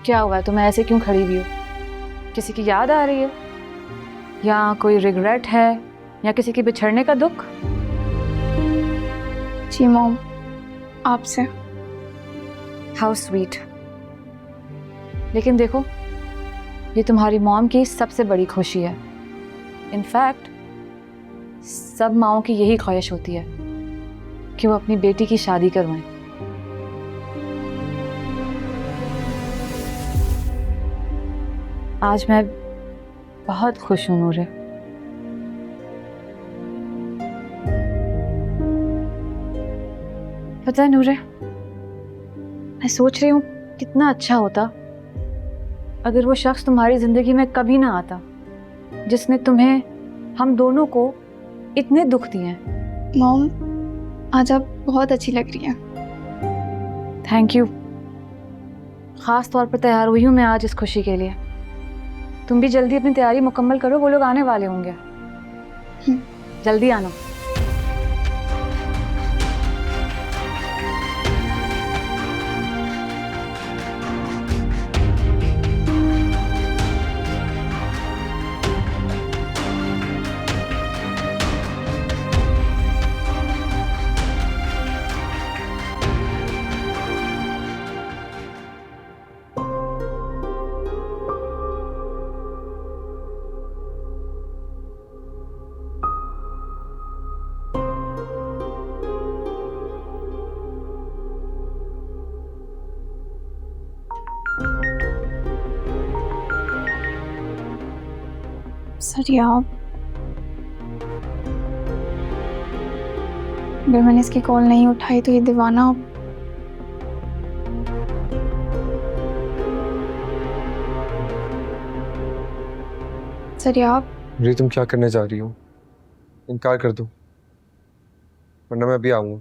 क्या हुआ, तुम्हें ऐसे क्यों खड़ी हुई हो? किसी की याद आ रही है या कोई रिग्रेट है या किसी के बिछड़ने का दुख? जी मॉम, आपसे। How sweet. लेकिन देखो, ये तुम्हारी मॉम की सबसे बड़ी खुशी है। इनफैक्ट सब माँओं की यही ख्वाहिश होती है कि वो अपनी बेटी की शादी करवाएं। आज मैं बहुत खुश हूं नूरे। पता है नूरे, मैं सोच रही हूँ कितना अच्छा होता अगर वो शख्स तुम्हारी जिंदगी में कभी ना आता जिसने तुम्हें, हम दोनों को इतने दुख दिए हैं। मॉम, आज आप बहुत अच्छी लग रही हैं। Thank you. खास तौर पर तैयार हुई हूँ मैं आज इस खुशी के लिए। तुम भी जल्दी अपनी तैयारी मुकम्मल करो, वो लोग आने वाले होंगे। जल्दी आना। सर यार, अगर मैंने इसकी कॉल नहीं उठाई तो ये दीवाना। सर यार, मेरी तुम क्या करने जा रही हो? इनकार कर दो वरना मैं अभी आऊंगा।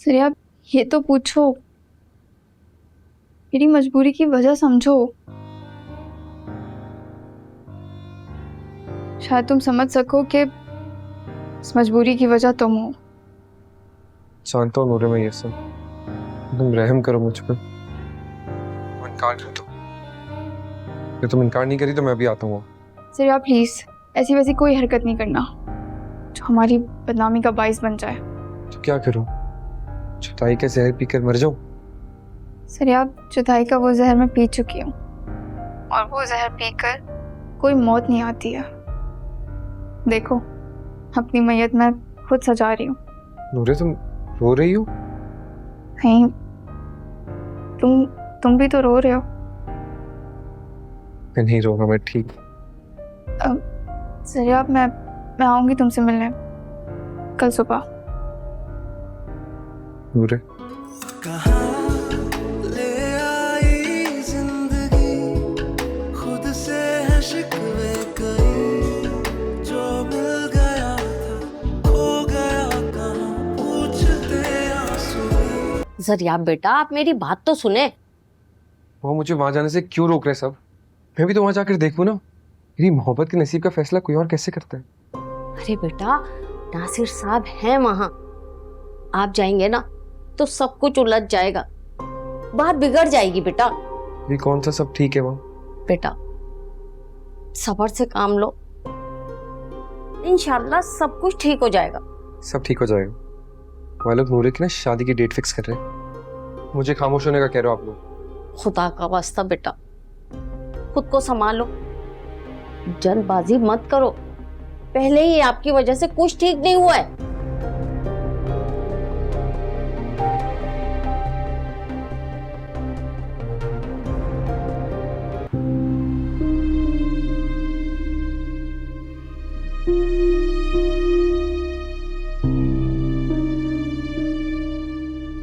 सर यार, ये तो पूछो, मेरी मजबूरी की वजह समझो। शायद तुम समझ सको कि इस मजबूरी की वजह तुम हो। जानता हूँ नूरे, मैं ये सब, तुम रहम करो मुझ पर, इनकार कर दो। ये तुम इनकार नहीं करी तो मैं अभी आता हूँ। सर यार प्लीज, ऐसी वैसी कोई हरकत नहीं करना जो हमारी बदनामी का बाइस बन जाए। तो क्या करूँ? जुदाई का जहर पीकर मर जाऊं? सर यार, जुदाई का वो जहर मैं पी चुकी हूँ और वो जहर पीकर कोई मौत नहीं आती है। देखो, अपनी मैयत मैं खुद सजा रही हूँ। नूरे तुम रो रही हो? नहीं, तुम भी तो रो रहे हो। मैं नहीं रोगा, मैं ठीक। सर यार, मैं आऊंगी तुमसे मिलने कल सुबह। नूरे, ले आई जिंदगी खुद से है शिकवे कई, जो मिल गया था खो गया कहाँ पूछते आंसू। जरिया बेटा, आप मेरी बात तो सुने। वो मुझे वहां जाने से क्यों रोक रहे सब? मैं भी तो वहां जाकर देखूं ना। मेरी मोहब्बत के नसीब का फैसला कोई और कैसे करता है? अरे बेटा, नासिर साहब हैं वहां। आप जाएंगे ना तो सब कुछ उलझ जाएगा, बात बिगड़ जाएगी बेटा। ये कौन सा सब ठीक है वहां? बेटा सब्र से काम लो, इंशाल्लाह सब कुछ ठीक हो जाएगा। सब ठीक हो जाएगा। वो लोग नूरे की ना शादी की डेट फिक्स कर रहे हैं। मुझे खामोश होने का कह रहे हो आप लोग? खुदा का वास्ता बेटा, खुद को संभालो, जल्दबाजी मत करो। पहले ही आपकी वजह से कुछ ठीक नहीं हुआ है।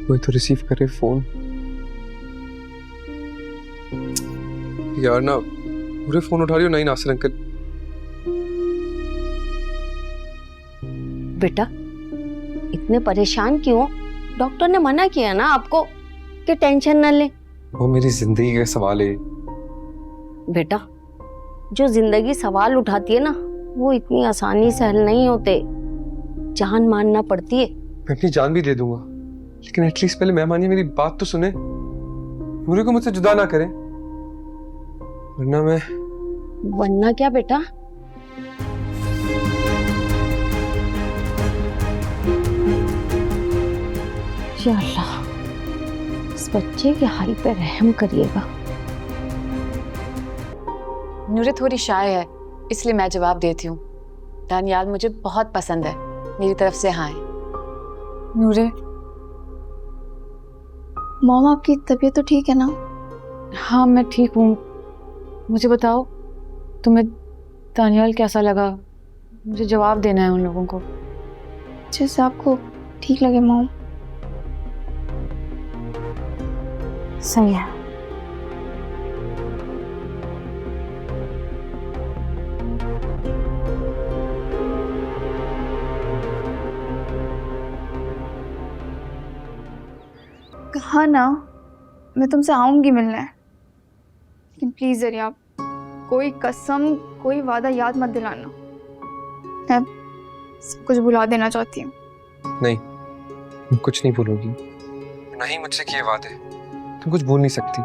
कोई तो रिसीव करे फोन। यार ना, पूरे फोन उठा रही हो नहीं नासिर अंकल। बेटा इतने परेशान क्यों? डॉक्टर ने मना किया ना आपको कि टेंशन न ले। वो मेरी जिंदगी का सवाल है। बेटा जो जिंदगी सवाल उठाती है ना, वो इतनी आसानी से हल नहीं होते, जान मानना पड़ती है। मैं अपनी जान भी दे दूंगा, लेकिन एटलीस्ट पहले मैं मानिए, मेरी बात तो सुने। नूरे को मुझसे जुदा ना करें। वरना मैं वरना क्या बेटा? या अल्लाह, इस बच्चे के हाल पे रहम करिएगा। नूरे थोड़ी शाय है, इसलिए मैं जवाब देती हूँ। दानियाल मुझे बहुत पसंद है, मेरी तरफ से हाँ है। नूरे, मॉम आपकी तबीयत तो ठीक है ना? हाँ मैं ठीक हूँ। मुझे बताओ, तुम्हें दानियाल कैसा लगा? मुझे जवाब देना है उन लोगों को। जैसे आपको ठीक लगे मॉम। सही है। कहा ना मैं तुमसे आऊंगी मिलने, लेकिन प्लीज जरिया कोई कसम कोई वादा याद मत दिलाना। मैं सब कुछ भुला देना चाहती हूँ। नहीं, तुम कुछ नहीं भूलोगी। नहीं, मुझसे किए वादे तुम कुछ भूल नहीं सकती।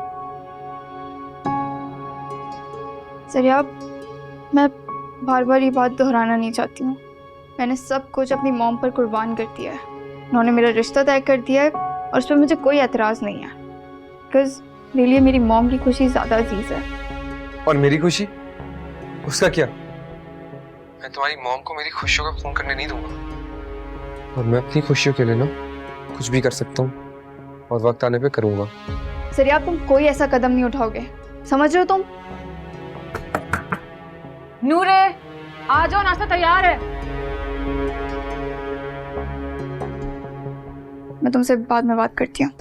जरिया मैं बार बार ये बात दोहराना नहीं चाहती हूँ। मैंने सब कुछ अपनी मॉम पर कुर्बान कर दिया है। उन्होंने मेरा रिश्ता तय कर दिया है और उस पर मुझे कोई एतराज़ नहीं है, बिकॉज मेरे लिए मेरी मॉम की खुशी ज़्यादा अजीज़ है। और मेरी खुशी, उसका क्या? मैं तुम्हारी मॉम को मेरी खुशियों का फोन करने नहीं दूंगा। और मैं अपनी खुशियों के लिए ना कुछ भी कर सकता हूँ, और वक्त आने पे करूँगा। जरिया तुम कोई ऐसा कदम नहीं उठाओगे, समझ रहे हो तुम? नूरे, आ जाओ, नाश्ता तैयार है। मैं तुमसे बाद में बात करती हूँ।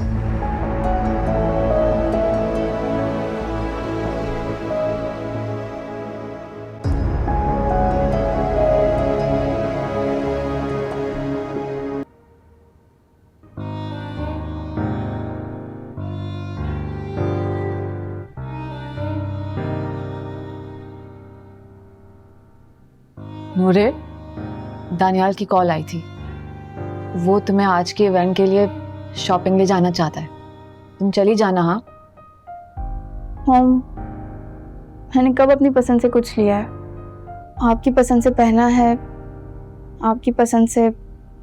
नूरे, दानियाल की कॉल आई थी। वो तुम्हें आज के इवेंट के लिए शॉपिंग ले जाना चाहता है। तुम चली जाना। हाँ मॉम, मैंने कब अपनी पसंद से कुछ लिया है? आपकी पसंद से पहना है, आपकी पसंद से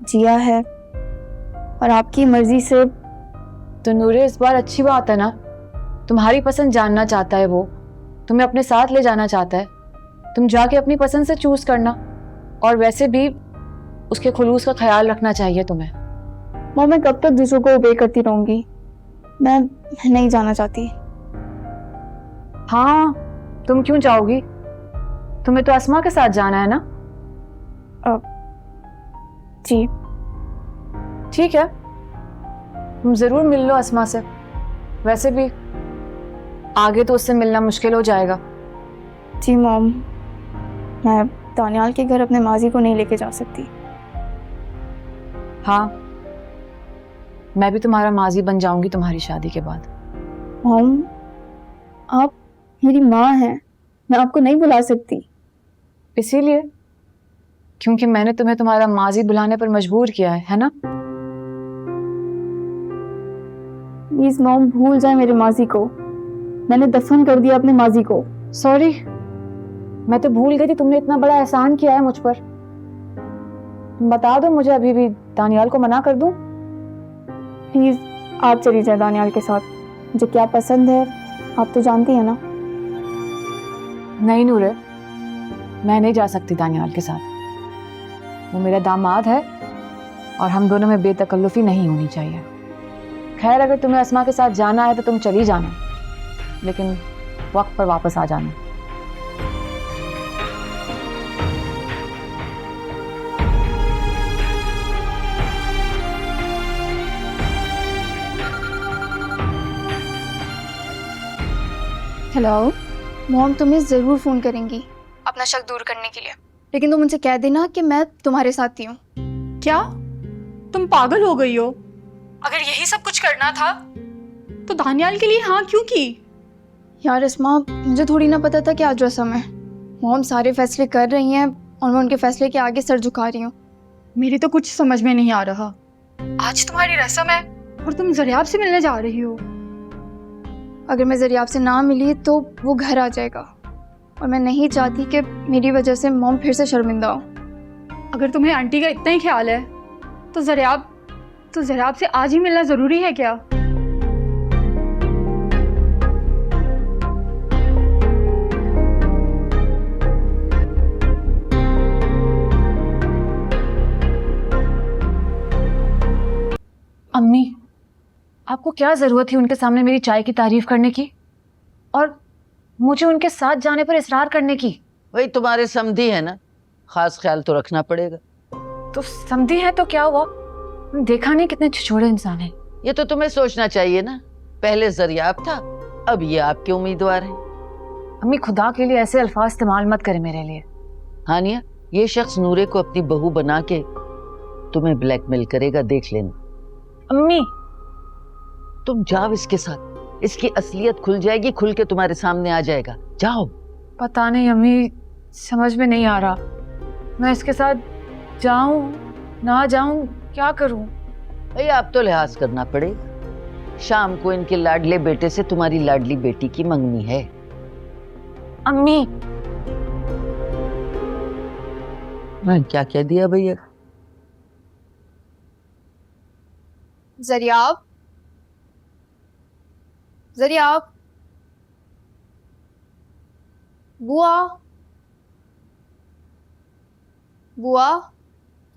जिया है, और आपकी मर्जी से। तो नूरे, इस बार अच्छी बात है ना, तुम्हारी पसंद जानना चाहता है वो, तुम्हें अपने साथ ले जाना चाहता है। तुम जाके अपनी पसंद से चूज करना, और वैसे भी उसके खुलूस का ख्याल रखना चाहिए तुम्हें। मॉम, मैं कब तक दूसरों को ओबे करती रहूंगी? मैं नहीं जाना चाहती। हाँ, तुम क्यों चाहोगी? तुम्हें तो अस्मा के साथ जाना है ना? जी ठीक है, तुम जरूर मिल लो अस्मा से। वैसे भी आगे तो उससे मिलना मुश्किल हो जाएगा। जी मॉम, मैं दानियाल के घर अपने माजी को नहीं लेके जा सकती। हाँ, मैं भी तुम्हारा माजी बन जाऊंगी तुम्हारी शादी के बाद। मॉम, आप मेरी माँ हैं, मैं आपको नहीं बुला सकती। इसीलिए, क्योंकि मैंने तुम्हें तुम्हारा माजी बुलाने पर मजबूर किया है ना? प्लीज मॉम, भूल जाए मेरे माजी को। मैंने दफन कर दिया अपने माजी को। सॉरी, मैं तो भूल गई थी तुमने इतना बड़ा एहसान किया है मुझ पर। तुम बता दो मुझे, अभी भी दानियाल को मना कर दूं? प्लीज आप चली जाए दानियाल के साथ। मुझे क्या पसंद है आप तो जानती है ना। नहीं नूरे, मैं नहीं जा सकती दानियाल के साथ। वो मेरा दामाद है और हम दोनों में बेतकल्लुफी नहीं होनी चाहिए। खैर, अगर तुम्हें अस्मा के साथ जाना है तो तुम चली जाना, लेकिन वक्त पर वापस आ जाना। हेलो मॉम, तुम्हें ज़रूर फ़ोन करेंगी अपना शक दूर करने के लिए, लेकिन तुम उनसे कह देना कि मैं तुम्हारे साथ ही हूँ। क्या तुम पागल हो गई हो? अगर यही सब कुछ करना था तो दानियाल के लिए हाँ क्यों की? यार अस्मा, मुझे थोड़ी ना पता था कि आज रस्म है। मॉम सारे फैसले कर रही हैं और मैं उनके फैसले के आगे सर झुका रही हूँ। मेरी तो कुछ समझ में नहीं आ रहा। आज तुम्हारी रस्म है और तुम जरियाब से मिलने जा रही हो। अगर मैं जरियाब से ना मिली तो वो घर आ जाएगा और मैं नहीं चाहती कि मेरी वजह से मॉम फिर से शर्मिंदा हो। अगर तुम्हें आंटी का इतना ही ख्याल है तो जरियाब से आज ही मिलना ज़रूरी है क्या? अम्मी, आपको क्या ज़रूरत थी उनके सामने मेरी चाय की तारीफ करने की और मुझे उनके साथ जाने पर इसरार करने की? वही तुम्हारे समधी है ना, खास ख्याल तो रखना पड़ेगा। तो समझी है तो क्या हुआ? देखा नहीं कितने छिछोड़े इंसान हैं। ये तो तुम्हें सोचना चाहिए ना, पहले जरियाब था, अब ये आपके उम्मीदवार हैं। अम्मी, खुदा के लिए ऐसे अल्फाज इस्तेमाल मत करें मेरे लिए। हानिया, ये शख्स नूरे को अपनी बहू बना के तुम्हें ब्लैकमेल करेगा, देख लेना। अम्मी, तुम जाओ इसके साथ, इसकी असलियत खुल जाएगी, खुल के तुम्हारे सामने आ जाएगा। जाओ। पता नहीं अम्मी, समझ में नहीं आ रहा मैं इसके साथ जाऊं ना जाऊं, क्या करूं? भाई आप तो लिहाज करना पड़ेगा। शाम को इनके लाडले बेटे से तुम्हारी लाडली बेटी की मंगनी है। अम्मी, मैं क्या कह दिया भैया? जरियाब, जरियाब, बुआ, बुआ।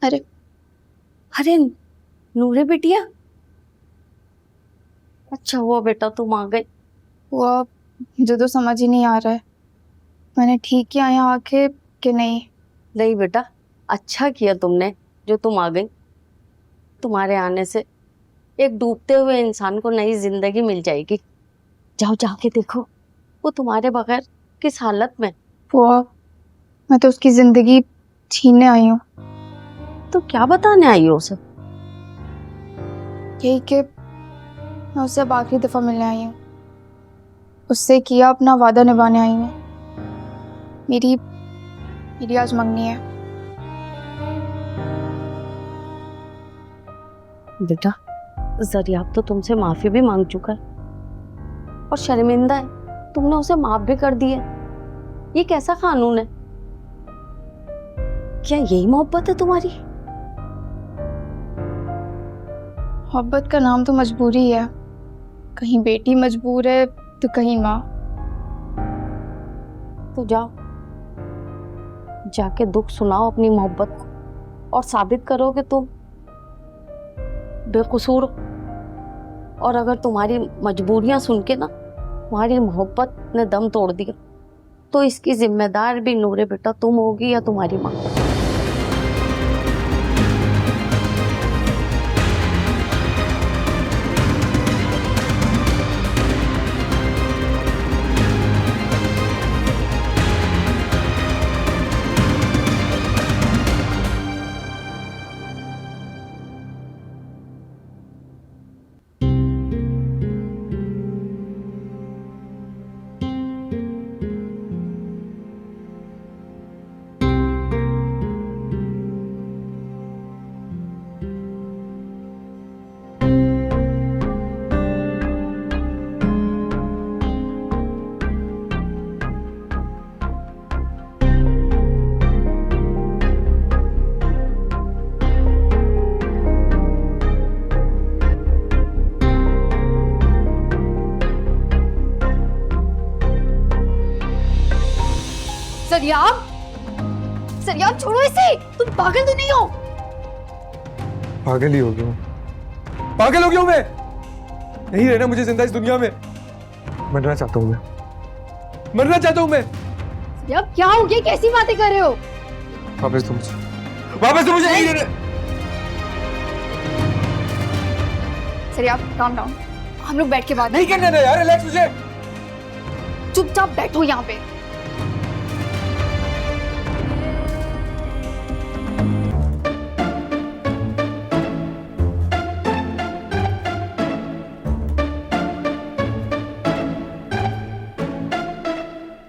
अरे अरे नूरे बिटिया, अच्छा हुआ बेटा तुम आ गई। बुआ, मुझे तो समझ ही नहीं आ रहा है मैंने ठीक किया यहाँ आके कि नहीं। नहीं बेटा, अच्छा किया तुमने जो तुम आ गई। तुम्हारे आने से एक डूबते हुए इंसान को नई जिंदगी मिल जाएगी। जाओ जाके देखो वो तुम्हारे बगैर किस हालत में। बुआ, मैं तो उसकी जिंदगी छीनने आई हूँ। तो क्या बताने आई हो उसे? यही कि मैं उससे अब आखिरी दफा मिलने आई हूँ, उससे किया अपना वादा निभाने आई हूँ। मेरी आज मंगनी है। बेटा, जरियाब तो तुमसे माफी भी मांग चुका है और शर्मिंदा है, तुमने उसे माफ भी कर दिया। ये कैसा कानून है? क्या यही मोहब्बत है तुम्हारी? मोहब्बत का नाम तो मजबूरी है, कहीं बेटी मजबूर है तो कहीं माँ। तो जाओ, जाके दुख सुनाओ अपनी मोहब्बत को और साबित करो कि तुम बेकसूर हो। और अगर तुम्हारी मजबूरियां सुन के ना तुम्हारी मोहब्बत ने दम तोड़ दिया तो इसकी जिम्मेदार भी नूरे बेटा तुम होगी या तुम्हारी माँ। सरियाब, छोड़ो इसे, तुम पागल तो नहीं हो? पागल ही हो गया हूँ, पागल हो गया हूँ मैं। नहीं रहना मुझे जिंदा इस दुनिया में। मरना चाहता हूँ मैं, मरना चाहता हूँ मैं। सरियाब, क्या हो गया? कैसी बातें कर रहे हो? वापस तो मुझे नहीं रहना। सरियाब, काम डाउन, हम लोग बैठ के बात नहीं करना यार, रिलैक्स मुझे। चुपचाप बैठो यहाँ पे।